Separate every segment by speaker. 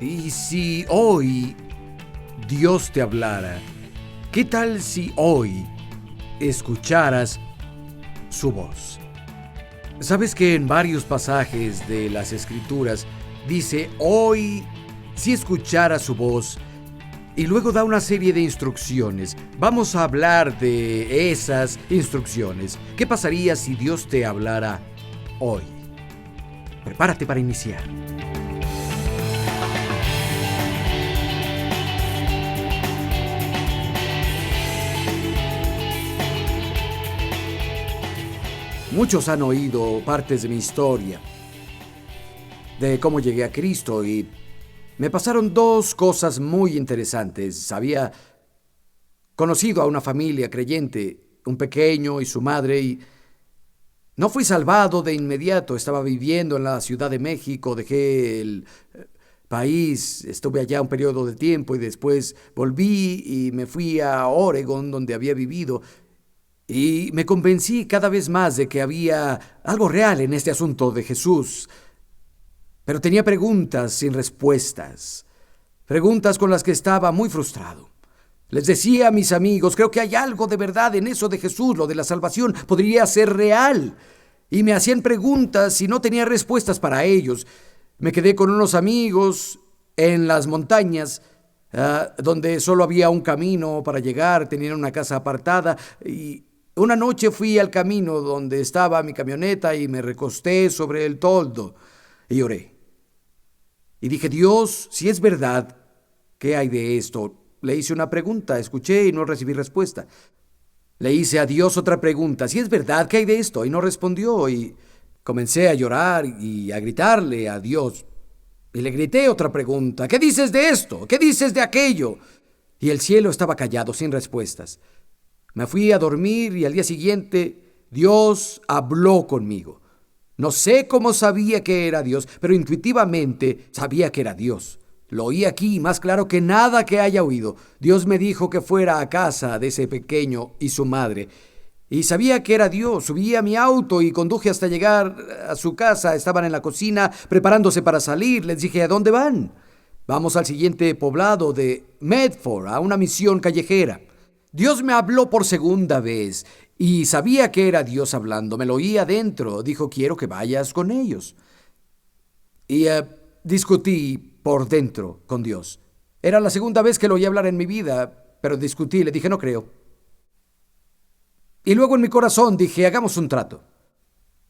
Speaker 1: Y si hoy Dios te hablara, ¿qué tal si hoy escucharas su voz? Sabes que en varios pasajes de las Escrituras dice, hoy si escucharas su voz, y luego da una serie de instrucciones. Vamos a hablar de esas instrucciones. ¿Qué pasaría si Dios te hablara hoy? Prepárate para iniciar. Muchos han oído partes de mi historia, de cómo llegué a Cristo, y me pasaron dos cosas muy interesantes. Había conocido a una familia creyente, un pequeño y su madre, y no fui salvado de inmediato. Estaba viviendo en la Ciudad de México, dejé el país, estuve allá un periodo de tiempo y después volví y me fui a Oregon, donde había vivido. Y me convencí cada vez más de que había algo real en este asunto de Jesús. Pero tenía preguntas sin respuestas. Preguntas con las que estaba muy frustrado. Les decía a mis amigos, creo que hay algo de verdad en eso de Jesús, lo de la salvación podría ser real. Y me hacían preguntas y no tenía respuestas para ellos. Me quedé con unos amigos en las montañas, donde solo había un camino para llegar, tenían una casa apartada, y una noche fui al camino donde estaba mi camioneta y me recosté sobre el toldo y oré. Y dije, Dios, si es verdad, ¿qué hay de esto? Le hice una pregunta, escuché y no recibí respuesta. Le hice a Dios otra pregunta, si es verdad, ¿qué hay de esto? Y no respondió, y comencé a llorar y a gritarle a Dios. Y le grité otra pregunta, ¿qué dices de esto? ¿Qué dices de aquello? Y el cielo estaba callado, sin respuestas. Me fui a dormir y al día siguiente Dios habló conmigo. No sé cómo sabía que era Dios, pero intuitivamente sabía que era Dios. Lo oí aquí más claro que nada que haya oído. Dios me dijo que fuera a casa de ese pequeño y su madre. Y sabía que era Dios. Subí a mi auto y conduje hasta llegar a su casa. Estaban en la cocina preparándose para salir. Les dije, ¿a dónde van? Vamos al siguiente poblado de Medford, a una misión callejera. Dios me habló por segunda vez y sabía que era Dios hablando. Me lo oí adentro. Dijo, quiero que vayas con ellos. Y discutí por dentro con Dios. Era la segunda vez que lo oí hablar en mi vida, pero discutí. Le dije, no creo. Y luego en mi corazón dije, hagamos un trato.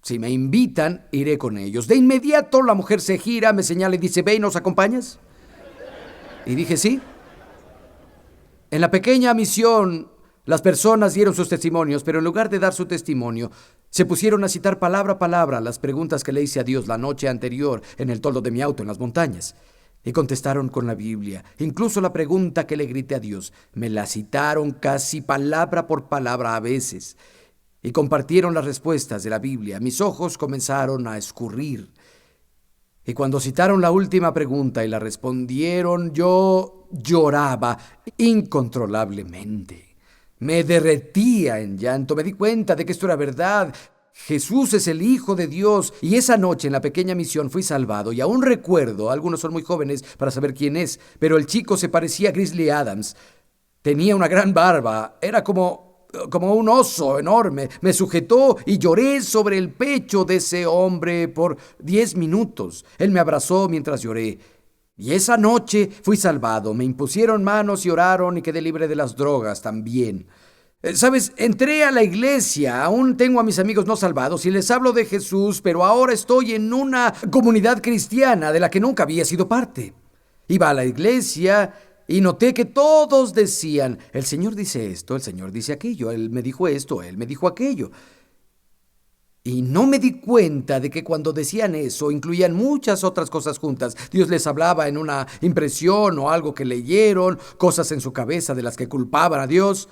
Speaker 1: Si me invitan, iré con ellos. De inmediato la mujer se gira, me señala y dice, ve y nos acompañas. Y dije, sí. En la pequeña misión, las personas dieron sus testimonios, pero en lugar de dar su testimonio, se pusieron a citar palabra a palabra las preguntas que le hice a Dios la noche anterior en el toldo de mi auto en las montañas. Y contestaron con la Biblia. Incluso la pregunta que le grité a Dios, me la citaron casi palabra por palabra a veces. Y compartieron las respuestas de la Biblia. Mis ojos comenzaron a escurrir. Y cuando citaron la última pregunta y la respondieron, yo lloraba incontrolablemente. Me derretía en llanto. Me di cuenta de que esto era verdad. Jesús es el Hijo de Dios. Y esa noche en la pequeña misión fui salvado. Y aún recuerdo, algunos son muy jóvenes para saber quién es, pero el chico se parecía a Grizzly Adams. Tenía una gran barba. Era como un oso enorme. Me sujetó y lloré sobre el pecho de ese hombre por 10 minutos. Él me abrazó mientras lloré. Y esa noche fui salvado. Me impusieron manos y oraron y quedé libre de las drogas también. ¿Sabes? Entré a la iglesia. Aún tengo a mis amigos no salvados y les hablo de Jesús, pero ahora estoy en una comunidad cristiana de la que nunca había sido parte. Iba a la iglesia y noté que todos decían, el Señor dice esto, el Señor dice aquello, Él me dijo esto, Él me dijo aquello. Y no me di cuenta de que cuando decían eso incluían muchas otras cosas juntas. Dios les hablaba en una impresión o algo que leyeron, cosas en su cabeza de las que culpaban a Dios.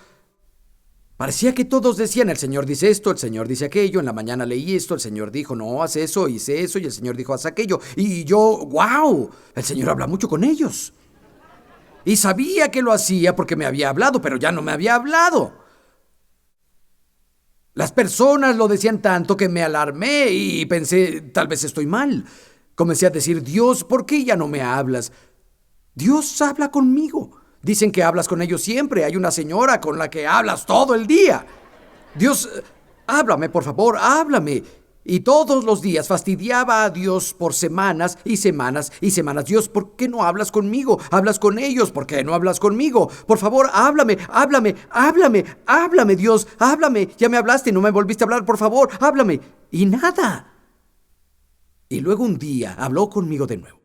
Speaker 1: Parecía que todos decían, el Señor dice esto, el Señor dice aquello, en la mañana leí esto, el Señor dijo, no, haz eso, hice eso, y el Señor dijo, haz aquello. Y yo, wow, el Señor habla mucho con ellos. Y sabía que lo hacía porque me había hablado, pero ya no me había hablado. Las personas lo decían tanto que me alarmé y pensé, tal vez estoy mal. Comencé a decir, Dios, ¿por qué ya no me hablas? Dios habla conmigo. Dicen que hablas con ellos siempre. Hay una señora con la que hablas todo el día. Dios, háblame, por favor, háblame. Y todos los días fastidiaba a Dios por semanas y semanas y semanas. Dios, ¿por qué no hablas conmigo? Hablas con ellos, ¿por qué no hablas conmigo? Por favor, háblame, háblame, háblame, háblame, Dios, háblame. Ya me hablaste, no me volviste a hablar, por favor, háblame. Y nada. Y luego un día habló conmigo de nuevo.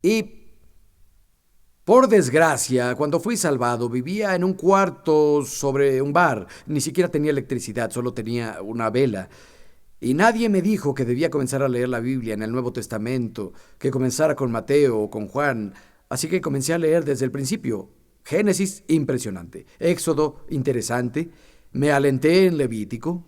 Speaker 1: Y por desgracia, cuando fui salvado, vivía en un cuarto sobre un bar. Ni siquiera tenía electricidad, solo tenía una vela. Y nadie me dijo que debía comenzar a leer la Biblia en el Nuevo Testamento, que comenzara con Mateo o con Juan. Así que comencé a leer desde el principio. Génesis, impresionante. Éxodo, interesante. Me alenté en Levítico.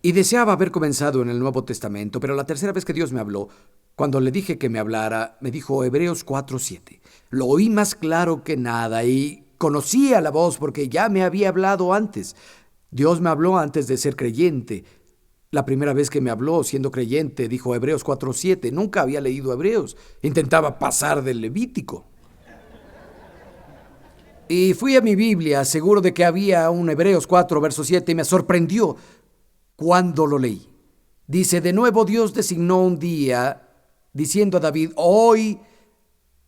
Speaker 1: Y deseaba haber comenzado en el Nuevo Testamento, pero la tercera vez que Dios me habló, cuando le dije que me hablara, me dijo Hebreos 4:7. Lo oí más claro que nada y conocía la voz porque ya me había hablado antes. Dios me habló antes de ser creyente. La primera vez que me habló siendo creyente, dijo Hebreos 4:7. Nunca había leído Hebreos. Intentaba pasar del Levítico. Y fui a mi Biblia seguro de que había un Hebreos 4, verso 7 y me sorprendió cuando lo leí. Dice, de nuevo Dios designó un día diciendo a David, hoy,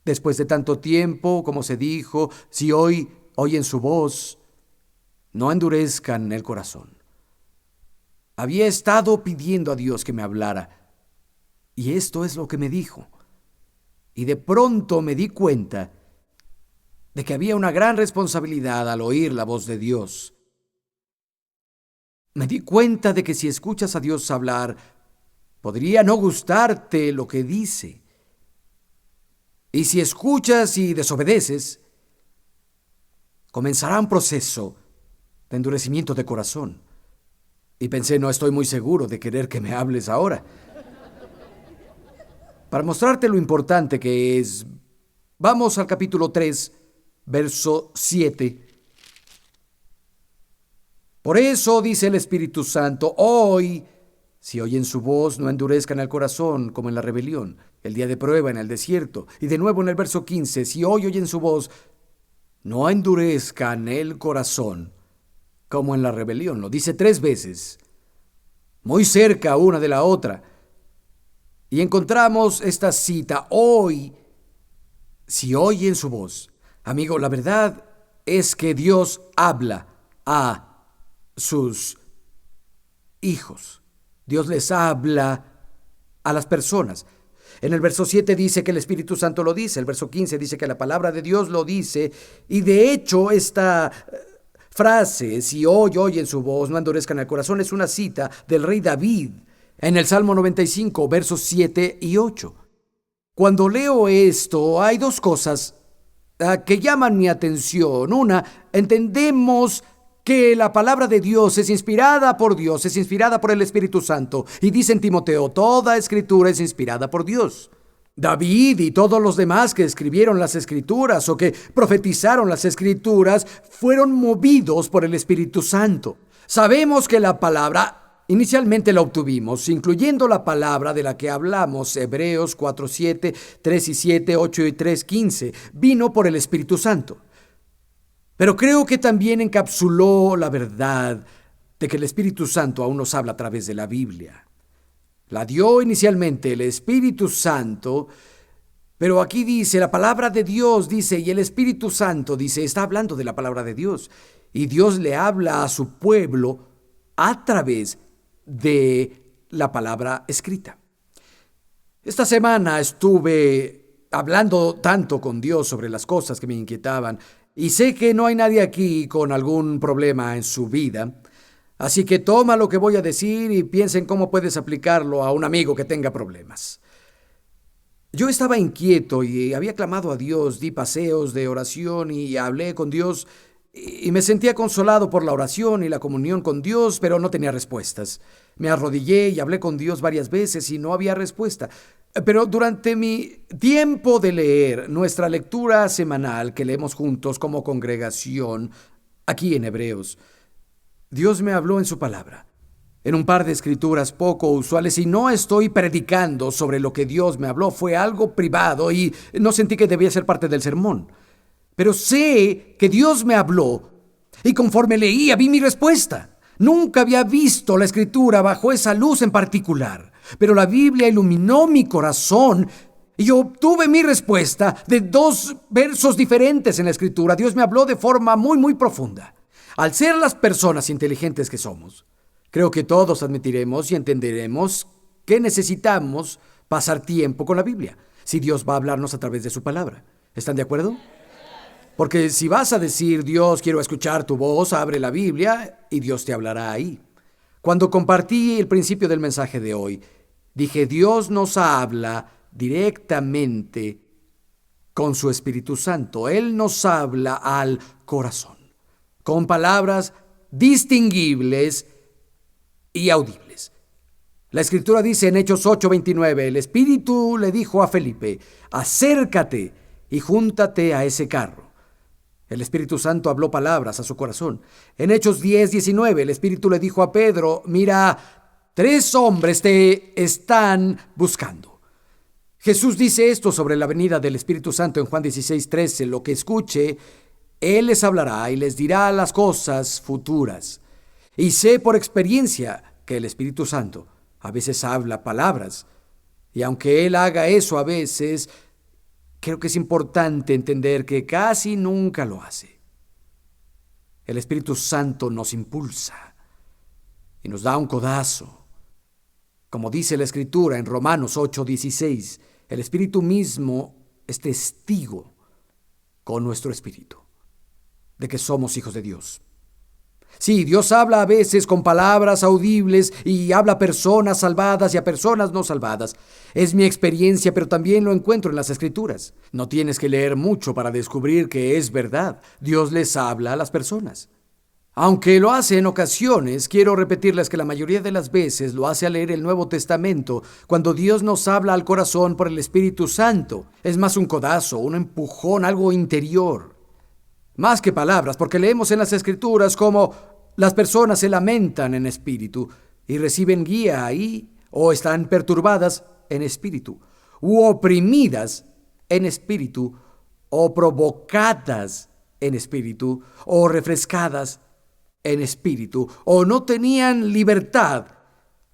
Speaker 1: después de tanto tiempo, como se dijo, si hoy oyen su voz, no endurezcan el corazón. Había estado pidiendo a Dios que me hablara, y esto es lo que me dijo. Y de pronto me di cuenta de que había una gran responsabilidad al oír la voz de Dios. Me di cuenta de que si escuchas a Dios hablar, podría no gustarte lo que dice. Y si escuchas y desobedeces, comenzará un proceso de endurecimiento de corazón. Y pensé, no estoy muy seguro de querer que me hables ahora. Para mostrarte lo importante que es, vamos al capítulo 3, verso 7. Por eso dice el Espíritu Santo, hoy, si oyen su voz, no endurezcan el corazón como en la rebelión, el día de prueba en el desierto. Y de nuevo en el verso 15, si hoy oyen su voz, no endurezcan el corazón como en la rebelión. Lo dice 3 veces, muy cerca una de la otra. Y encontramos esta cita, hoy, si oyen su voz. Amigo, la verdad es que Dios habla a sus hijos. Dios les habla a las personas. En el verso 7 dice que el Espíritu Santo lo dice, el verso 15 dice que la palabra de Dios lo dice, y de hecho esta frase, si hoy oyen su voz, no endurezcan el corazón, es una cita del rey David en el Salmo 95, versos 7 y 8. Cuando leo esto, hay 2 cosas que llaman mi atención. Una, entendemos que la palabra de Dios es inspirada por Dios, es inspirada por el Espíritu Santo. Y dice en Timoteo, toda escritura es inspirada por Dios. David y todos los demás que escribieron las escrituras o que profetizaron las escrituras fueron movidos por el Espíritu Santo. Sabemos que la palabra inicialmente la obtuvimos, incluyendo la palabra de la que hablamos, Hebreos 4:7, 3:7, 8 y 3:15, vino por el Espíritu Santo. Pero creo que también encapsuló la verdad de que el Espíritu Santo aún nos habla a través de la Biblia. La dio inicialmente el Espíritu Santo, pero aquí dice, la palabra de Dios dice, y el Espíritu Santo dice, está hablando de la palabra de Dios. Y Dios le habla a su pueblo a través de la palabra escrita. Esta semana estuve hablando tanto con Dios sobre las cosas que me inquietaban, y sé que no hay nadie aquí con algún problema en su vida, así que toma lo que voy a decir y piensa en cómo puedes aplicarlo a un amigo que tenga problemas. Yo estaba inquieto y había clamado a Dios, di paseos de oración y hablé con Dios y me sentía consolado por la oración y la comunión con Dios, pero no tenía respuestas. Me arrodillé y hablé con Dios varias veces y no había respuesta. Pero durante mi tiempo de leer nuestra lectura semanal que leemos juntos como congregación, aquí en Hebreos, Dios me habló en su palabra. en un par de escrituras poco usuales, y no estoy predicando sobre lo que Dios me habló. Fue algo privado y no sentí que debía ser parte del sermón. Pero sé que Dios me habló y conforme leía vi mi respuesta. Nunca había visto la escritura bajo esa luz en particular, pero la Biblia iluminó mi corazón y yo obtuve mi respuesta de 2 versos diferentes en la escritura. Dios me habló de forma muy profunda. Al ser las personas inteligentes que somos, creo que todos admitiremos y entenderemos que necesitamos pasar tiempo con la Biblia, si Dios va a hablarnos a través de su palabra. ¿Están de acuerdo? Porque si vas a decir, Dios, quiero escuchar tu voz, abre la Biblia y Dios te hablará ahí. Cuando compartí el principio del mensaje de hoy, dije, Dios nos habla directamente con su Espíritu Santo. Él nos habla al corazón, con palabras distinguibles y audibles. La Escritura dice en Hechos 8:29, el Espíritu le dijo a Felipe, acércate y júntate a ese carro. El Espíritu Santo habló palabras a su corazón. En Hechos 10:19, el Espíritu le dijo a Pedro, mira, 3 hombres te están buscando. Jesús dice esto sobre la venida del Espíritu Santo en Juan 16:13, lo que escuche, Él les hablará y les dirá las cosas futuras. Y sé por experiencia que el Espíritu Santo a veces habla palabras, y aunque Él haga eso a veces, creo que es importante entender que casi nunca lo hace. El Espíritu Santo nos impulsa y nos da un codazo. Como dice la Escritura en Romanos 8:16, el Espíritu mismo es testigo con nuestro espíritu de que somos hijos de Dios. Sí, Dios habla a veces con palabras audibles y habla a personas salvadas y a personas no salvadas. Es mi experiencia, pero también lo encuentro en las Escrituras. No tienes que leer mucho para descubrir que es verdad. Dios les habla a las personas. Aunque lo hace en ocasiones, quiero repetirles que la mayoría de las veces lo hace al leer el Nuevo Testamento, cuando Dios nos habla al corazón por el Espíritu Santo. Es más un codazo, un empujón, algo interior. Más que palabras, porque leemos en las Escrituras cómo las personas se lamentan en espíritu y reciben guía ahí, o están perturbadas en espíritu, u oprimidas en espíritu, o provocadas en espíritu, o refrescadas en espíritu, o no tenían libertad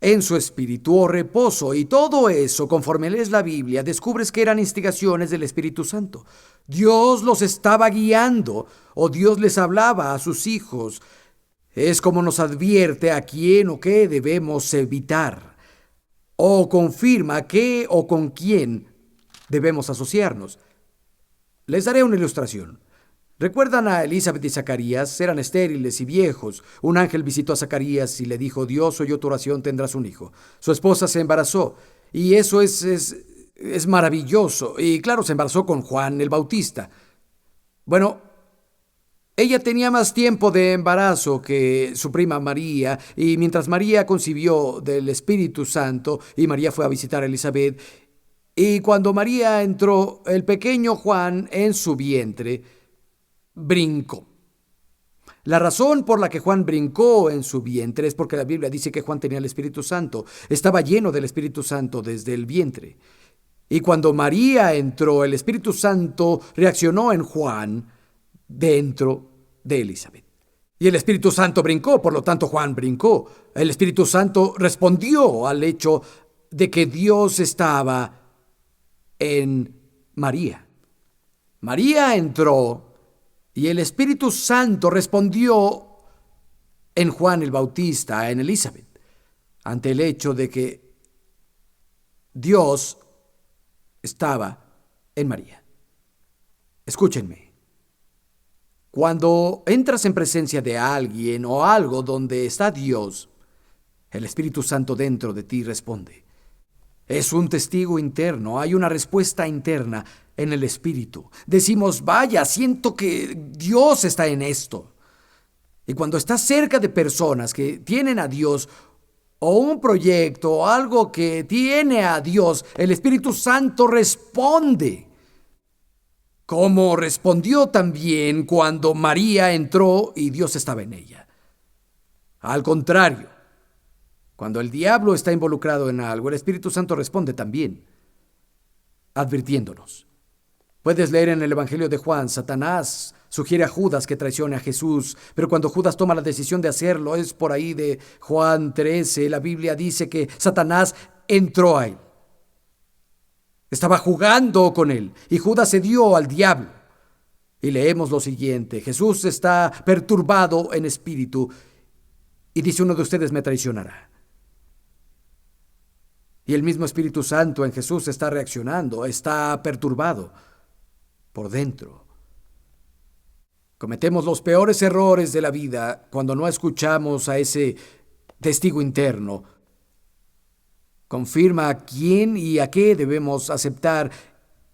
Speaker 1: en su espíritu o reposo, y todo eso, conforme lees la Biblia, descubres que eran instigaciones del Espíritu Santo. Dios los estaba guiando, o Dios les hablaba a sus hijos. Es como nos advierte a quién o qué debemos evitar, o confirma qué o con quién debemos asociarnos. Les daré una ilustración. ¿Recuerdan a Elizabeth y Zacarías? Eran estériles y viejos. Un ángel visitó a Zacarías y le dijo, Dios oyó tu oración, tendrás un hijo. Su esposa se embarazó, y eso es maravilloso. Y claro, se embarazó con Juan el Bautista. Bueno, ella tenía más tiempo de embarazo que su prima María, y mientras María concibió del Espíritu Santo, y María fue a visitar a Elizabeth, y cuando María entró, el pequeño Juan en su vientre brincó. La razón por la que Juan brincó en su vientre es porque la Biblia dice que Juan tenía el Espíritu Santo. Estaba lleno del Espíritu Santo desde el vientre. Y cuando María entró, el Espíritu Santo reaccionó en Juan dentro de Elizabeth. Y el Espíritu Santo brincó, por lo tanto Juan brincó. El Espíritu Santo respondió al hecho de que Dios estaba en María. María entró y el Espíritu Santo respondió en Juan el Bautista, en Elizabeth, ante el hecho de que Dios estaba en María. Escúchenme. Cuando entras en presencia de alguien o algo donde está Dios, el Espíritu Santo dentro de ti responde. Es un testigo interno, hay una respuesta interna en el Espíritu. Decimos, vaya, siento que Dios está en esto. Y cuando estás cerca de personas que tienen a Dios, o un proyecto, o algo que tiene a Dios, el Espíritu Santo responde. Como respondió también cuando María entró y Dios estaba en ella. Al contrario, Cuando el diablo está involucrado en algo, el Espíritu Santo responde también, advirtiéndonos. Puedes leer en el Evangelio de Juan, Satanás sugiere a Judas que traicione a Jesús, pero cuando Judas toma la decisión de hacerlo, es por ahí de Juan 13, la Biblia dice que Satanás entró a él. Estaba jugando con él y Judas se dio al diablo. Y leemos lo siguiente: Jesús está perturbado en espíritu y dice, uno de ustedes me traicionará. Y el mismo Espíritu Santo en Jesús está reaccionando, está perturbado por dentro. Cometemos los peores errores de la vida cuando no escuchamos a ese testigo interno. Confirma a quién y a qué debemos aceptar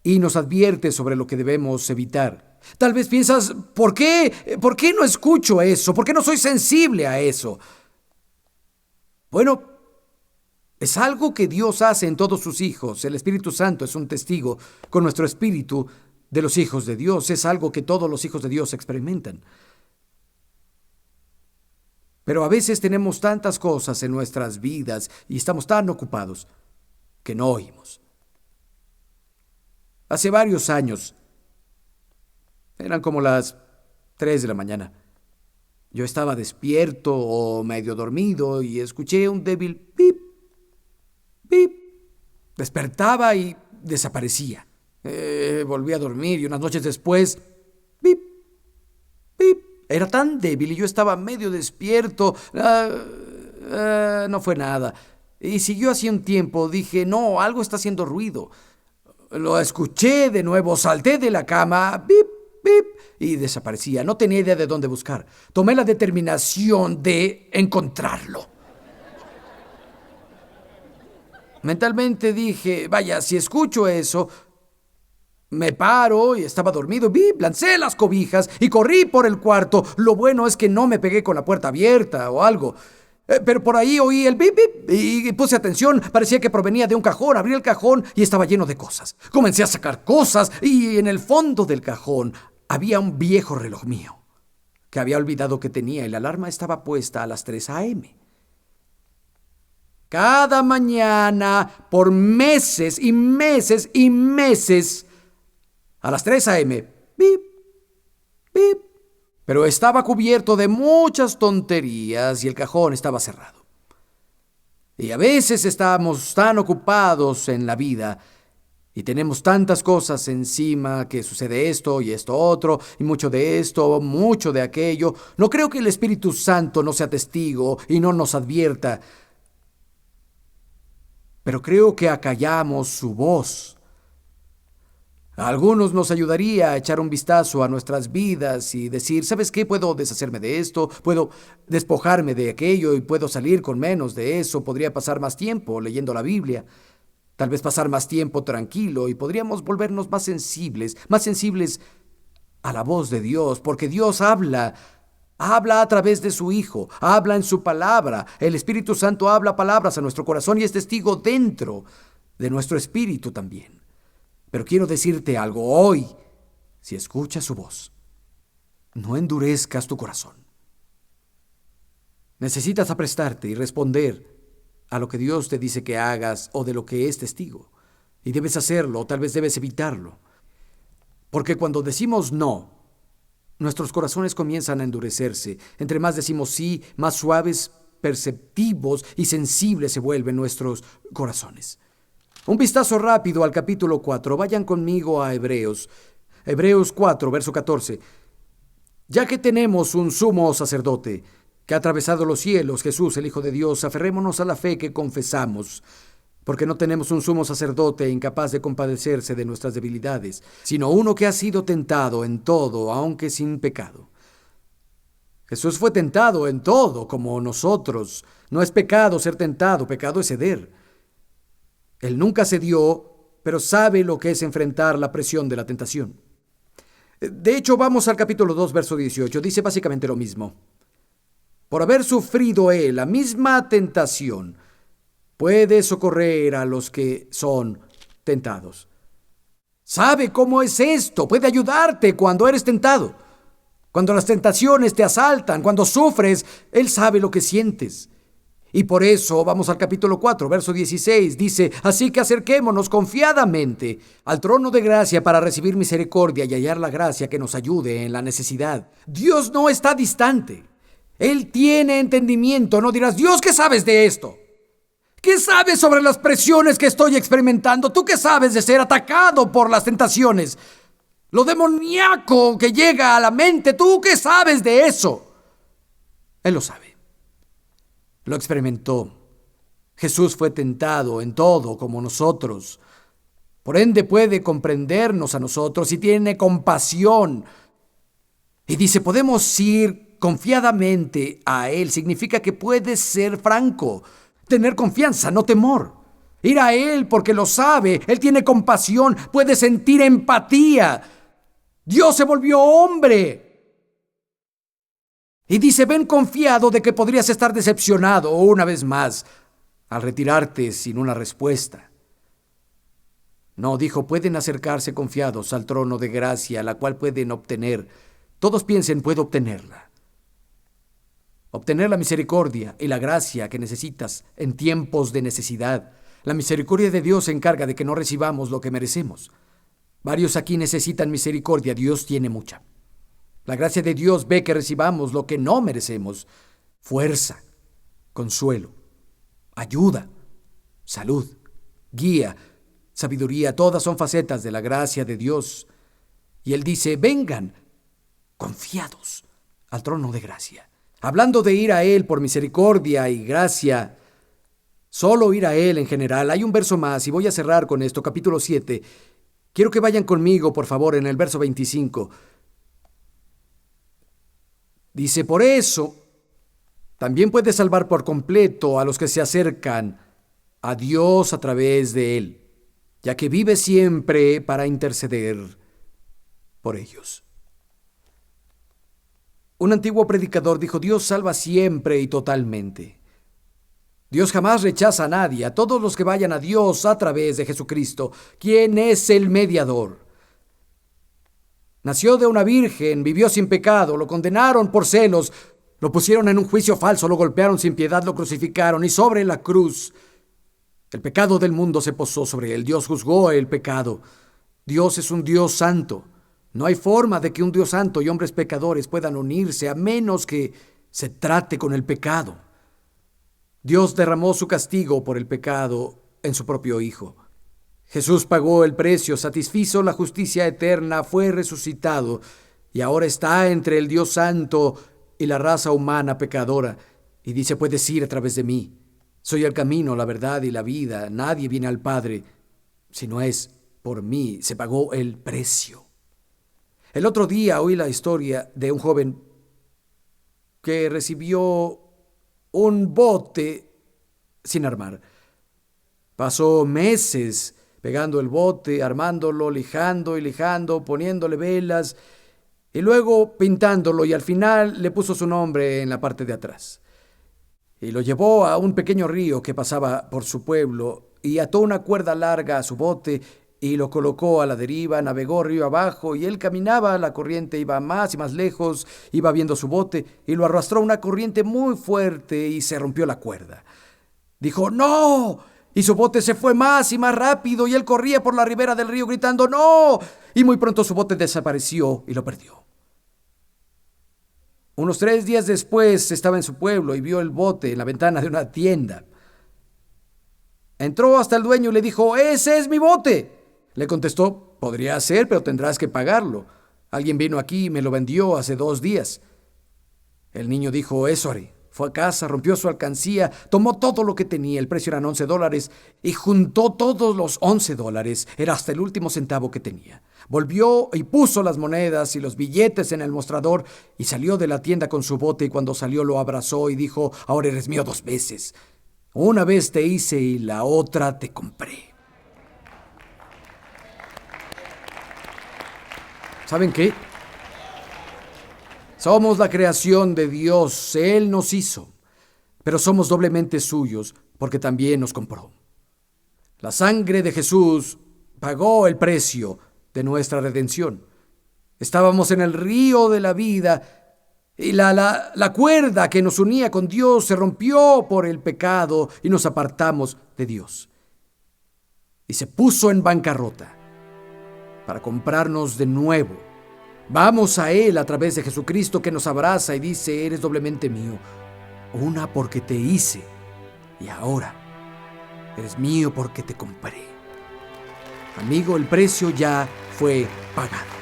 Speaker 1: y nos advierte sobre lo que debemos evitar. Tal vez piensas, ¿por qué? ¿Por qué no escucho eso? ¿Por qué no soy sensible a eso? Bueno, es algo que Dios hace en todos sus hijos. El Espíritu Santo es un testigo con nuestro espíritu de los hijos de Dios. Es algo que todos los hijos de Dios experimentan. Pero a veces tenemos tantas cosas en nuestras vidas y estamos tan ocupados que no oímos. Hace varios años, eran como las 3 de la mañana. Yo estaba despierto o medio dormido y escuché un débil pip, pip. Despertaba y desaparecía. Volví a dormir y unas noches después, pip, pip. Era tan débil y yo estaba medio despierto. No fue nada. Y siguió así un tiempo. Dije, no, algo está haciendo ruido. Lo escuché de nuevo, salté de la cama, pip, pip, y desaparecía. No tenía idea de dónde buscar. Tomé la determinación de encontrarlo. Mentalmente dije, vaya, si escucho eso, me paro y estaba dormido, lancé las cobijas y corrí por el cuarto. Lo bueno es que no me pegué con la puerta abierta o algo. Pero por ahí oí el bip, bip y puse atención. Parecía que provenía de un cajón. Abrí el cajón y estaba lleno de cosas. Comencé a sacar cosas y en el fondo del cajón había un viejo reloj mío que había olvidado que tenía y la alarma estaba puesta a las 3 a.m. Cada mañana, por meses y meses y meses, a las 3 a.m., bip, bip. Pero estaba cubierto de muchas tonterías y el cajón estaba cerrado. Y a veces estamos tan ocupados en la vida y tenemos tantas cosas encima que sucede esto y esto otro y mucho de esto, mucho de aquello. No creo que el Espíritu Santo no sea testigo y no nos advierta, pero creo que acallamos su voz. A algunos nos ayudaría a echar un vistazo a nuestras vidas y decir, ¿sabes qué? Puedo deshacerme de esto, puedo despojarme de aquello y puedo salir con menos de eso. Podría pasar más tiempo leyendo la Biblia, tal vez pasar más tiempo tranquilo y podríamos volvernos más sensibles a la voz de Dios, porque Dios habla a través de su Hijo, habla en su palabra. El Espíritu Santo habla palabras a nuestro corazón y es testigo dentro de nuestro espíritu también. Pero quiero decirte algo hoy, si escuchas su voz, no endurezcas tu corazón. Necesitas aprestarte y responder a lo que Dios te dice que hagas o de lo que es testigo. Y debes hacerlo o tal vez debes evitarlo. Porque cuando decimos no, nuestros corazones comienzan a endurecerse. Entre más decimos sí, más suaves, perceptivos y sensibles se vuelven nuestros corazones. Un vistazo rápido al capítulo 4. Vayan conmigo a Hebreos. Hebreos 4, verso 14. Ya que tenemos un sumo sacerdote que ha atravesado los cielos, Jesús, el Hijo de Dios, aferrémonos a la fe que confesamos, porque no tenemos un sumo sacerdote incapaz de compadecerse de nuestras debilidades, sino uno que ha sido tentado en todo, aunque sin pecado. Jesús fue tentado en todo, como nosotros. No es pecado ser tentado, pecado es ceder. Él nunca cedió, pero sabe lo que es enfrentar la presión de la tentación. De hecho, vamos al capítulo 2, verso 18. Dice básicamente lo mismo. Por haber sufrido él la misma tentación, puede socorrer a los que son tentados. Sabe cómo es esto. Puede ayudarte cuando eres tentado. Cuando las tentaciones te asaltan, cuando sufres, él sabe lo que sientes. Y por eso vamos al capítulo 4, verso 16. Dice, así que acerquémonos confiadamente al trono de gracia para recibir misericordia y hallar la gracia que nos ayude en la necesidad. Dios no está distante. Él tiene entendimiento. No dirás, Dios, ¿qué sabes de esto? ¿Qué sabes sobre las presiones que estoy experimentando? ¿Tú qué sabes de ser atacado por las tentaciones? Lo demoníaco que llega a la mente, ¿tú qué sabes de eso? Él lo sabe. Lo experimentó. Jesús fue tentado en todo como nosotros. Por ende puede comprendernos a nosotros y tiene compasión. Y dice, podemos ir confiadamente a Él. Significa que puedes ser franco, tener confianza, no temor. Ir a Él porque lo sabe. Él tiene compasión, puede sentir empatía. Dios se volvió hombre. Y dice, ven confiado de que podrías estar decepcionado una vez más al retirarte sin una respuesta. No, dijo, pueden acercarse confiados al trono de gracia, la cual pueden obtener. Todos piensen, puedo obtenerla. Obtener la misericordia y la gracia que necesitas en tiempos de necesidad. La misericordia de Dios se encarga de que no recibamos lo que merecemos. Varios aquí necesitan misericordia, Dios tiene mucha. La gracia de Dios ve que recibamos lo que no merecemos. Fuerza, consuelo, ayuda, salud, guía, sabiduría. Todas son facetas de la gracia de Dios. Y Él dice, vengan confiados al trono de gracia. Hablando de ir a Él por misericordia y gracia, solo ir a Él en general. Hay un verso más y voy a cerrar con esto, capítulo 7. Quiero que vayan conmigo, por favor, en el verso 25. Dice, por eso, también puede salvar por completo a los que se acercan a Dios a través de Él, ya que vive siempre para interceder por ellos. Un antiguo predicador dijo, Dios salva siempre y totalmente. Dios jamás rechaza a nadie, a todos los que vayan a Dios a través de Jesucristo, quien es el mediador. Nació de una virgen, vivió sin pecado, lo condenaron por celos, lo pusieron en un juicio falso, lo golpearon sin piedad, lo crucificaron y sobre la cruz el pecado del mundo se posó sobre él. Dios juzgó el pecado. Dios es un Dios santo. No hay forma de que un Dios santo y hombres pecadores puedan unirse a menos que se trate con el pecado. Dios derramó su castigo por el pecado en su propio Hijo. Jesús pagó el precio, satisfizo la justicia eterna, fue resucitado y ahora está entre el Dios santo y la raza humana pecadora. Y dice, puedes ir a través de mí. Soy el camino, la verdad y la vida. Nadie viene al Padre si no es por mí. Se pagó el precio. El otro día oí la historia de un joven que recibió un bote sin armar. Pasó meses pegando el bote, armándolo, lijando y lijando, poniéndole velas y luego pintándolo, y al final le puso su nombre en la parte de atrás. Y lo llevó a un pequeño río que pasaba por su pueblo y ató una cuerda larga a su bote y lo colocó a la deriva, navegó río abajo y él caminaba, la corriente iba más y más lejos, iba viendo su bote y lo arrastró una corriente muy fuerte y se rompió la cuerda. Dijo, ¡no! Y su bote se fue más y más rápido y él corría por la ribera del río gritando ¡no! Y muy pronto su bote desapareció y lo perdió. Unos 3 días después estaba en su pueblo y vio el bote en la ventana de una tienda. Entró hasta el dueño y le dijo, ¡ese es mi bote! Le contestó, podría ser, pero tendrás que pagarlo. Alguien vino aquí y me lo vendió hace 2 días. El niño dijo, eso haré. Fue a casa, rompió su alcancía, tomó todo lo que tenía, el precio eran $11, y juntó todos los $11, era hasta el último centavo que tenía. Volvió y puso las monedas y los billetes en el mostrador y salió de la tienda con su bote, y cuando salió lo abrazó y dijo, ahora eres mío 2 veces. Una vez te hice y la otra te compré. ¿Saben qué? Somos la creación de Dios, Él nos hizo, pero somos doblemente suyos porque también nos compró. La sangre de Jesús pagó el precio de nuestra redención. Estábamos en el río de la vida Y la cuerda que nos unía con Dios se rompió por el pecado y nos apartamos de Dios. Y se puso en bancarrota para comprarnos de nuevo. Vamos a Él a través de Jesucristo, que nos abraza y dice: eres doblemente mío. Una, porque te hice, y ahora eres mío porque te compré. Amigo, el precio ya fue pagado.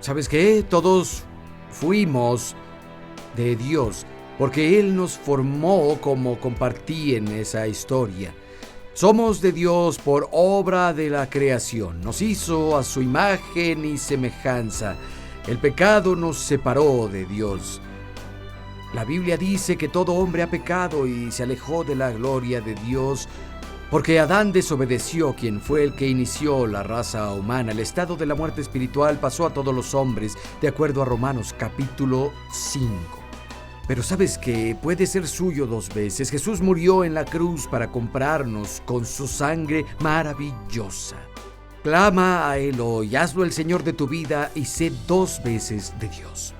Speaker 1: ¿Sabes qué? Todos fuimos de Dios, porque Él nos formó, como compartí en esa historia. Somos de Dios por obra de la creación. Nos hizo a su imagen y semejanza. El pecado nos separó de Dios. La Biblia dice que todo hombre ha pecado y se alejó de la gloria de Dios, porque Adán desobedeció, quien fue el que inició la raza humana. El estado de la muerte espiritual pasó a todos los hombres, de acuerdo a Romanos capítulo 5. Pero ¿sabes qué? Puede ser suyo 2 veces. Jesús murió en la cruz para comprarnos con su sangre maravillosa. Clama a Él hoy, hazlo el Señor de tu vida y sé 2 veces de Dios.